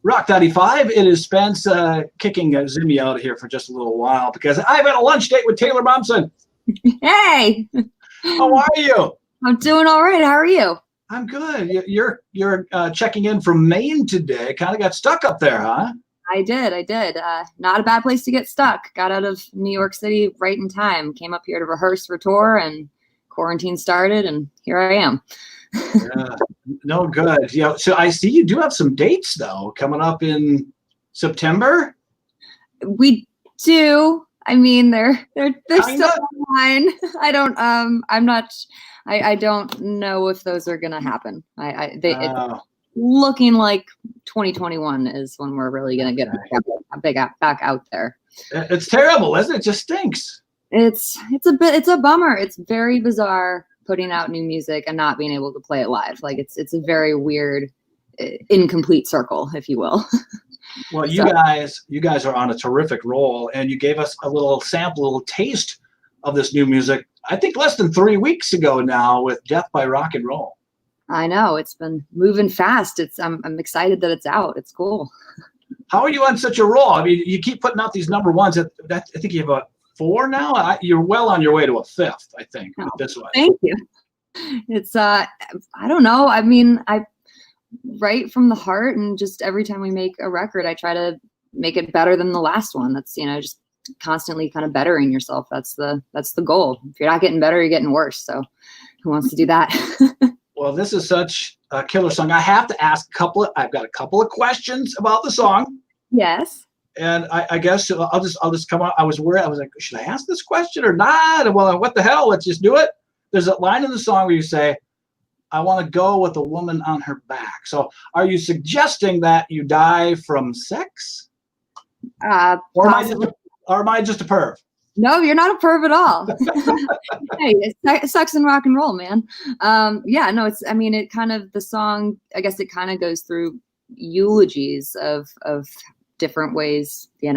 Rock 95, it is Spence kicking Zimmy out of here for just a little while because I've had a lunch date with Taylor Momsen. Hey, how are you? I'm doing all right. How are you? I'm good. You're checking in from Maine today. Kind of got stuck up there, huh? I did. Not a bad place to get stuck. Got out of New York City right in time. Came up here to rehearse for tour, and quarantine started, and here I am. Yeah, no good. Yeah, so I see you do have some dates though coming up in September. We do. I mean, they're still online. I don't. I'm not. I don't know if those are gonna happen. It's looking like 2021 is when we're really gonna get back out there. It's terrible, isn't it? It just stinks. It's a bummer. It's very bizarre putting out new music and not being able to play it live. Like it's a very weird, incomplete circle, if you will. Well, you guys are on a terrific roll, and you gave us a little sample, a little taste of this new music. I think less than 3 weeks ago now with Death by Rock and Roll. I know it's been moving fast. I'm excited that it's out. It's cool. How are you on such a roll? I mean, you keep putting out these number ones. I think you have a 4 now. You're well on your way to a 5th, I think, with this one. Thank you. It's I don't know. I mean, I write from the heart, and just every time we make a record, I try to make it better than the last one. That's, just constantly kind of bettering yourself. That's the goal. If you're not getting better, you're getting worse. So who wants to do that? Well, this is such a killer song. I have to ask I've got a couple of questions about the song. Yes. And I guess I'll just come out. I was worried. I was like, should I ask this question or not? Well, what the hell? Let's just do it. There's a line in the song where you say, I want to go with a woman on her back. So are you suggesting that you die from sex? Or am I just a perv? No, you're not a perv at all. Hey, it's sex and rock and roll, man. Yeah, no, the song, I guess it kind of goes through eulogies of different ways, you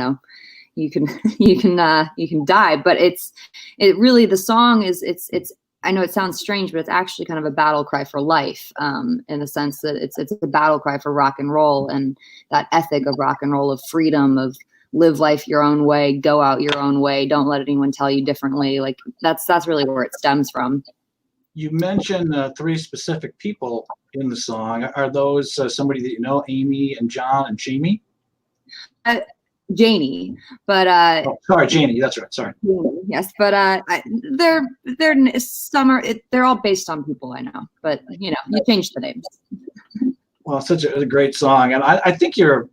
can die, but the song is, I know it sounds strange, but it's actually kind of a battle cry for life, in the sense that it's a battle cry for rock and roll, and that ethic of rock and roll, of freedom, of live life your own way, go out your own way, don't let anyone tell you differently. Like that's really where it stems from. You mentioned 3 specific people in the song. Are those somebody that you know, Amy and John and Jamie? Janie, but sorry, Janie. That's right. Sorry. Yes, but they're all based on people I know, but you change the names. Well, such a great song, and I think you're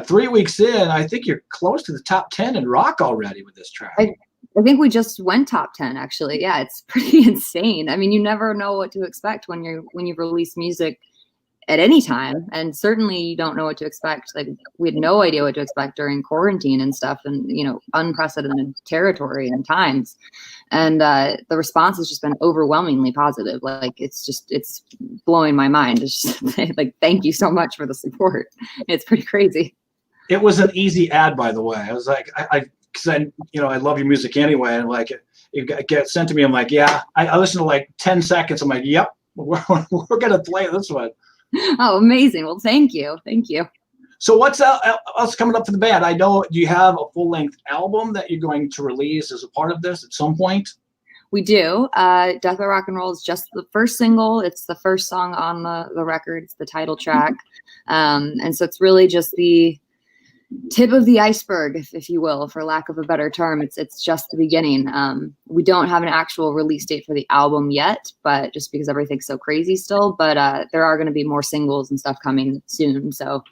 3 weeks in. I think you're close to the top 10 in rock already with this track. I think we just went top 10 actually. Yeah, it's pretty insane. I mean, you never know what to expect when you release music at any time, and certainly you don't know what to expect. Like we had no idea what to expect during quarantine and stuff, and unprecedented territory and times, and the response has just been overwhelmingly positive. Like it's blowing my mind. It's just like, thank you so much for the support. It's pretty crazy. It was an easy ad, by the way. I was like, because I love your music anyway, and like it gets sent to me. I'm like, yeah, I listened to like 10 seconds. I'm like, yep, we're gonna play this one. Oh, amazing. Well, thank you. So what's else coming up for the band? I know you have a full-length album that you're going to release as a part of this at some point. We do. Death by Rock and Roll is just the first single. It's the first song on the record. It's the title track. And so it's really just the tip of the iceberg, if you will, for lack of a better term. It's just the beginning. We don't have an actual release date for the album yet, but just because everything's so crazy still, but there are going to be more singles and stuff coming soon. So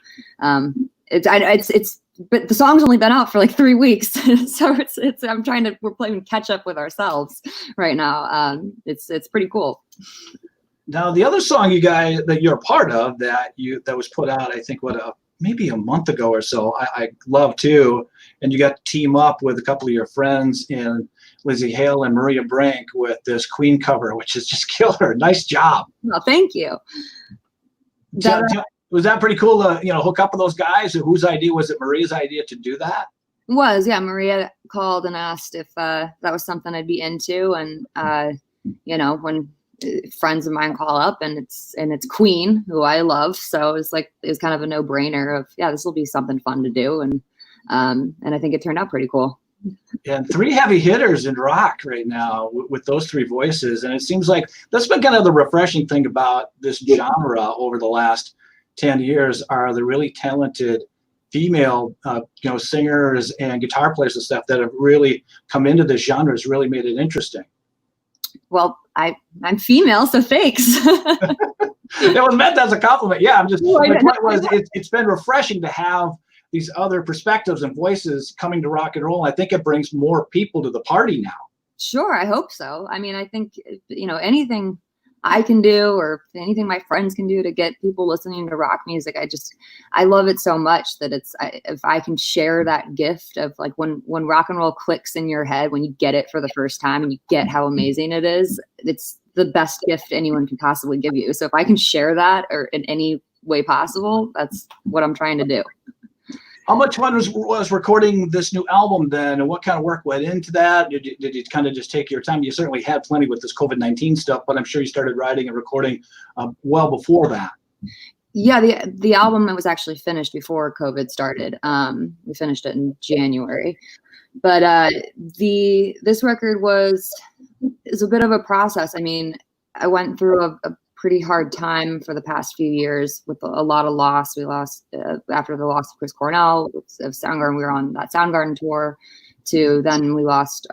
but the song's only been out for like 3 weeks. So we're playing catch up with ourselves right now. It's pretty cool. Now the other song you guys that you're a part of that was put out, I think maybe a month ago or so, I love too, and you got to team up with a couple of your friends in Lizzie Hale and Maria Brink with this Queen cover, which is just killer. Nice job. Well, thank you. Was that pretty cool to, hook up with those guys? Whose idea was it? Maria's idea to do that? Yeah. Maria called and asked if that was something I'd be into, and when friends of mine call up and it's Queen, who I love, so it's kind of a no-brainer of, yeah, this will be something fun to do, and I think it turned out pretty cool. And 3 heavy hitters in rock right now with those 3 voices, and it seems like that's been kind of the refreshing thing about this genre over the last 10 years are the really talented female singers and guitar players and stuff that have really come into this genre, has really made it interesting. Well, I'm female, so thanks. It was meant as a compliment. Yeah, my point was it's been refreshing to have these other perspectives and voices coming to rock and roll. I think it brings more people to the party now. Sure, I hope so. I mean, I think, anything I can do or anything my friends can do to get people listening to rock music, I love it so much that if I can share that gift of like when rock and roll clicks in your head, when you get it for the first time and you get how amazing it is, it's the best gift anyone can possibly give you. So if I can share that or in any way possible, that's what I'm trying to do. How much fun was recording this new album then, and what kind of work went into that? Did you kind of just take your time? You certainly had plenty with this COVID-19 stuff, but I'm sure you started writing and recording well before that. Yeah, the album was actually finished before COVID started. We finished it in January, but this record is a bit of a process. I mean, I went through a pretty hard time for the past few years with a lot of loss. We lost after the loss of Chris Cornell of Soundgarden. We were on that Soundgarden tour. Then we lost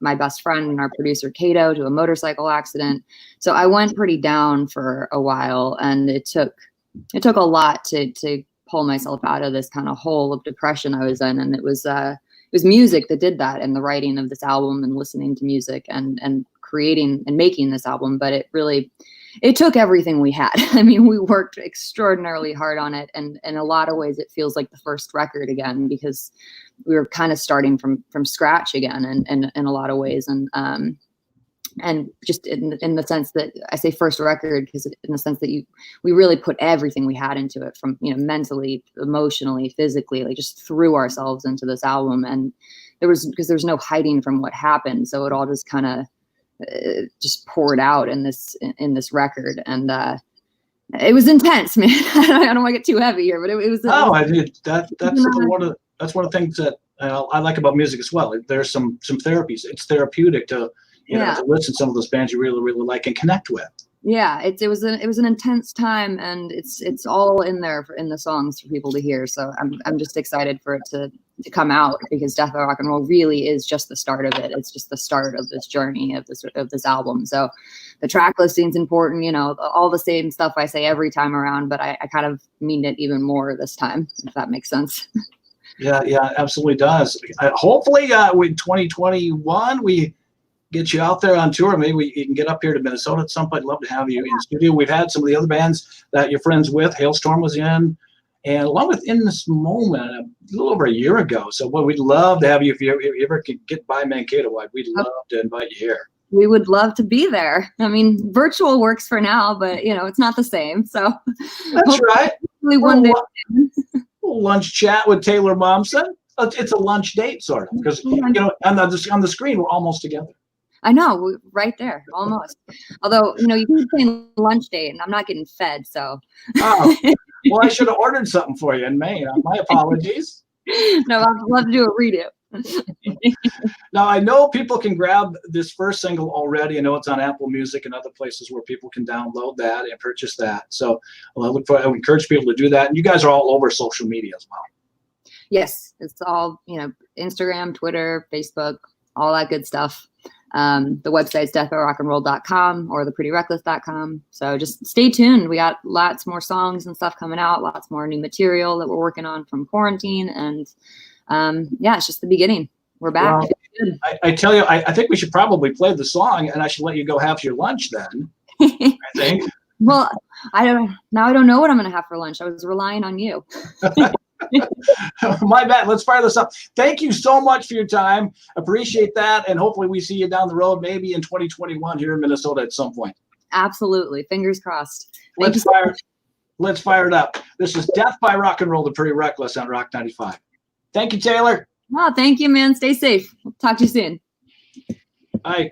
my best friend and our producer Kato to a motorcycle accident. So I went pretty down for a while, and it took a lot to pull myself out of this kind of hole of depression I was in. And it was music that did that, and the writing of this album and listening to music and creating and making this album. But it took everything we had. I mean, we worked extraordinarily hard on it. And in a lot of ways, it feels like the first record again, because we were kind of starting from scratch again in a lot of ways. And just in the sense that I say first record, because in the sense that we really put everything we had into it, from, mentally, emotionally, physically, like just threw ourselves into this album. And because there's no hiding from what happened. So it all just kind of just poured out in this record, and it was intense, man. I don't want to get too heavy here, but it was. That's one of the things that I like about music as well. There's some therapies. It's therapeutic to to listen to some of those bands you really, really like and connect with. Yeah, it was an intense time, and it's all in there in the songs for people to hear. So I'm just excited for it to come out, because Death by Rock and Roll really is just the start of it. It's just the start of this journey of this album. So the track listing's important, all the same stuff I say every time around, but I kind of mean it even more this time, if that makes sense. Yeah, absolutely does. Hopefully, in 2021 we get you out there on tour. Maybe you can get up here to Minnesota at some point. I'd love to have you in studio. We've had some of the other bands that you're friends with. Hailstorm was in, and along with In This Moment a little over a year ago. So we'd love to have you if you ever could get by Mankato. We'd love to invite you here. We would love to be there. I mean, virtual works for now, but it's not the same. So that's right. One day. Lunch chat with Taylor Momsen. It's a lunch date, sort of, because on the screen we're almost together. I know, right there, almost. Although, you keep saying lunch date, and I'm not getting fed, so. Oh, well, I should have ordered something for you in Maine. My apologies. No, I'd love to do a redo. Now, I know people can grab this first single already. I know it's on Apple Music and other places where people can download that and purchase that. So I encourage people to do that. And you guys are all over social media as well. Yes, it's all, Instagram, Twitter, Facebook, all that good stuff. The website's deathbyrockandroll.com or theprettyreckless.com. So just stay tuned. We got lots more songs and stuff coming out, lots more new material that we're working on from quarantine. And it's just the beginning. We're back. Well, I tell you, I think we should probably play the song, and I should let you go have your lunch then. I think. Well, I don't know what I'm going to have for lunch. I was relying on you. My bad. Let's fire this up. Thank you so much for your time. Appreciate that. And hopefully we see you down the road, maybe in 2021 here in Minnesota at some point. Absolutely. Fingers crossed. Let's Let's fire it up. This is Death by Rock and Roll, the Pretty Reckless on Rock 95. Thank you, Taylor. Oh, thank you, man. Stay safe. We'll talk to you soon. Bye.